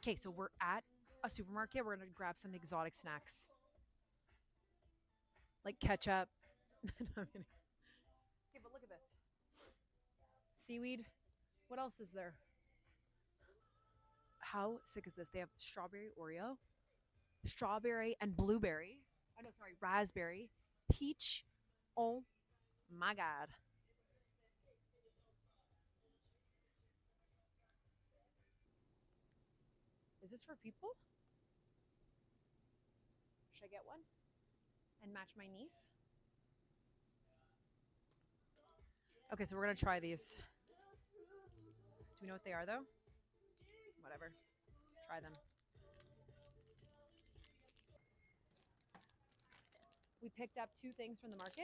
Okay, so we're at a supermarket. We're gonna grab some exotic snacks like ketchup. No, I'm kidding. Okay, but look at this seaweed. What else is there? How sick is this? They have strawberry Oreo, strawberry and blueberry. Oh no, sorry, raspberry, peach. Oh my god. Is this for people? Should I get one and match my niece? Okay, so we're gonna try these. Do we know what they are though? Whatever. Try them. We picked up two things from the market.